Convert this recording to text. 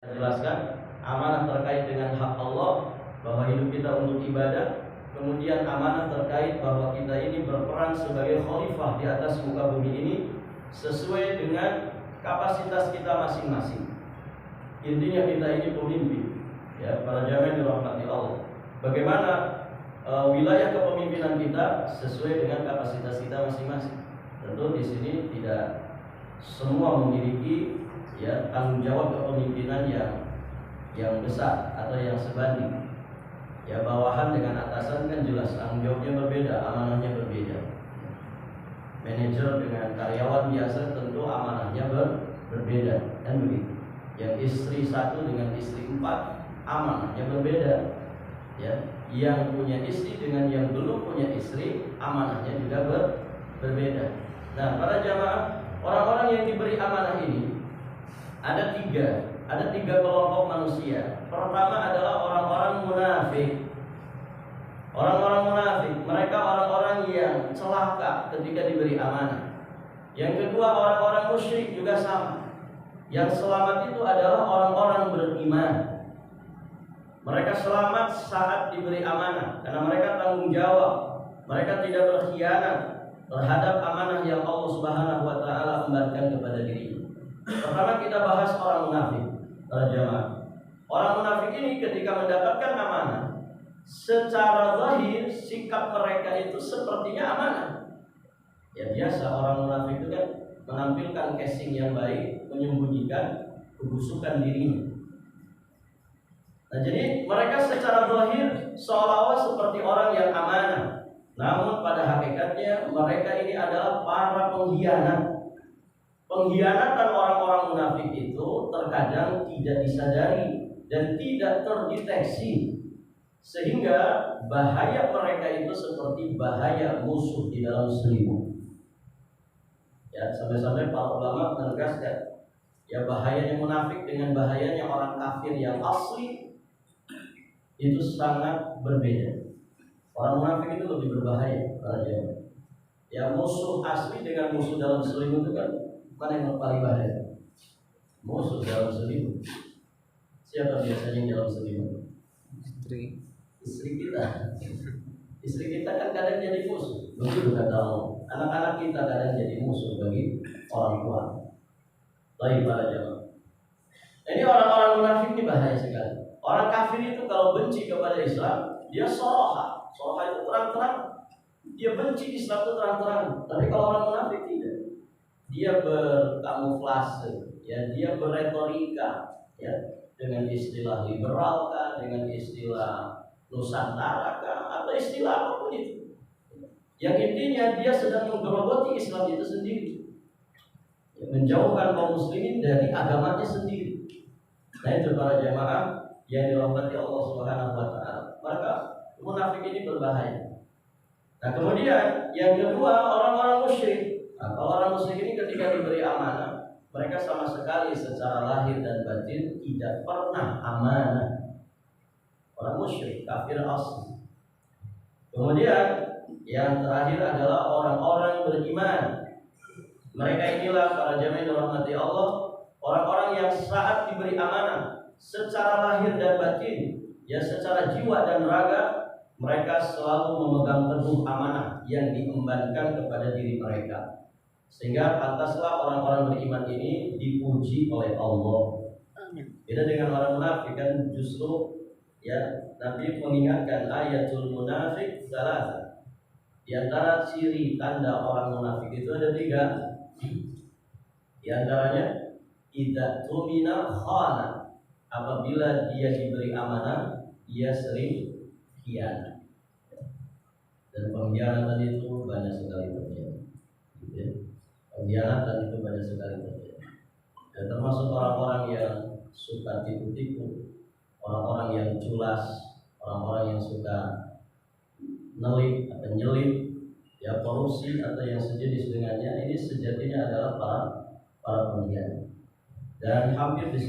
Jelaskan amanah terkait dengan hak Allah, bahwa hidup kita untuk ibadah. Kemudian amanah terkait bahwa kita ini berperan sebagai khalifah di atas muka bumi ini sesuai dengan kapasitas kita masing-masing. Intinya kita ini pemimpin, ya, para jamaah dirahmati Allah. Bagaimana wilayah kepemimpinan kita sesuai dengan kapasitas kita masing-masing. Tentu di sini tidak semua memiliki, ya, tanggung jawab kepemimpinan yang besar atau yang sebanding. Ya, bawahan dengan atasan kan jelas tanggung jawabnya berbeda, amanahnya berbeda. Manajer dengan karyawan biasa tentu amanahnya berbeda, kan begitu. Yang istri satu dengan istri 4 amanahnya berbeda. Ya, yang punya istri dengan yang belum punya istri amanahnya juga berbeda. Nah, para jamaah, orang-orang yang diberi amanah ini ada tiga kelompok manusia. Pertama adalah orang-orang munafik. Orang-orang munafik, mereka orang-orang yang celaka ketika diberi amanah. Yang kedua, orang-orang musyrik juga sama. Yang selamat itu adalah orang-orang beriman. Mereka selamat saat diberi amanah karena mereka tanggung jawab. Mereka tidak berkhianat terhadap amanah yang Allah Subhanahu wa taala embarkan kepada dirinya. Pertama kita bahas orang munafik, para jamaah. Orang munafik ini ketika mendapatkan amanah, secara zahir sikap mereka itu sepertinya amanah. Ya, biasa orang munafik itu kan menampilkan casing yang baik, menyembunyikan kebusukan dirinya. Nah, jadi mereka secara zahir seolah-olah seperti orang yang amanah. Namun pada hakikatnya mereka ini adalah para pengkhianat. Pengkhianatan orang-orang munafik itu terkadang tidak disadari dan tidak terdeteksi, sehingga bahaya mereka itu seperti bahaya musuh di dalam selimut. Ya, sampai-sampai para ulama menegaskan, ya, bahayanya munafik dengan bahayanya orang kafir yang asli itu sangat berbeda. Orang munafik itu lebih berbahaya, para jamaah. Ya, musuh asli dengan musuh dalam selimut itu kan mana yang paling bahaya? Musuh dalam selimut. Siapa biasanya yang dalam selimut? Istri kita. Istri kita kan kadang jadi musuh. Begitu kata Allah. Anak-anak kita kadang jadi musuh bagi orang tua. Baik, para jamaah. Ini orang-orang munafik ini bahaya sekali. Orang kafir itu kalau benci kepada Islam, dia soroha. Soroha itu terang-terang. Dia benci Islam itu terang-terang. Tapi kalau orang munafik tidak. Dia berkamuflase, ya, dia berretorika, ya, dengan istilah liberal kah, dengan istilah nusantara kah, atau istilah apapun itu. Yang intinya dia sedang menggerogoti Islam itu sendiri, ya, menjauhkan kaum muslimin dari agamanya sendiri. Nah, itu para jamaah yang dirahmati Allah Subhanahu wa taala. Maka munafik ini berbahaya. Nah, kemudian yang kedua, orang-orang musyrik. Nah, kalau orang musyrik ini ketika diberi amanah, mereka sama sekali secara lahir dan batin tidak pernah amanah. Orang musyrik, kafir asli. Kemudian yang terakhir adalah orang-orang beriman. Mereka inilah para jamaah dirahmati Allah, orang-orang yang saat diberi amanah secara lahir dan batin, ya, secara jiwa dan raga, mereka selalu memegang teguh amanah yang diembankan kepada diri mereka. Sehingga pantaslah orang-orang beriman ini dipuji oleh Allah. Beda dengan orang munafik kan justru, ya, Nabi mengingatkan ayatul munafik salah. Di antara ciri tanda orang munafik itu ada 3. Di antaranya idza tumina khana. Apabila dia diberi amanah, dia sering khianat. Dan pengkhianatan itu banyak sekali terjadi. Ya. Pengkhianatan itu banyak sekali terjadi. Dan termasuk orang-orang yang suka tipu-tipu, orang-orang yang culas, orang-orang yang suka nelik atau nyelip, ya, korupsi atau yang sejenis dengannya, ini sejatinya adalah para pengkhianat. Dan hampir di